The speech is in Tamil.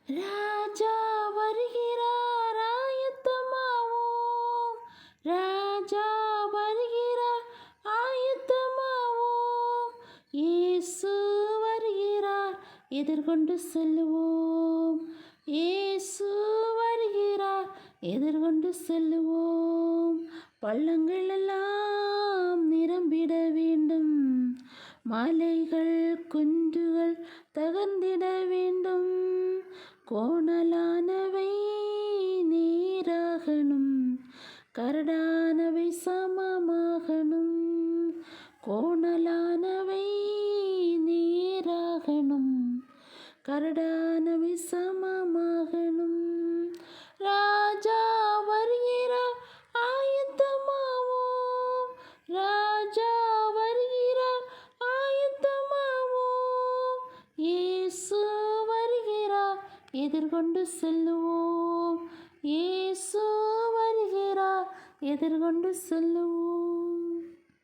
ராஜா வருகிறார், ஆயத்தமாவோம். ராஜா வருகிறார், ஆயத்தமாவோம். இயேசு வருகிறார், எதிர்கொண்டு செல்லுவோம். இயேசு வருகிறார், எதிர்கொண்டு செல்லுவோம். பள்ளங்கள் எல்லாம் நிரம்பிட வேண்டும், மலைகள் குன்றுகள் தகர்ந்திட வேண்டும். கோணலானவை நீராகணும், கரடானவை சமமாகணும். கோணலானவை நீராகணும், கரடானவை சமமாகணும். ராஜா வருகிறார், ஆயத்தமாவோம். ராஜா வருகிறார், ஆயத்தமாவோம். இயேசு வருகிறார், எதிர்கொண்டு செல்லுவோம். இயேசு வருகிறார், எதிர்கொண்டு செல்லுவோம்.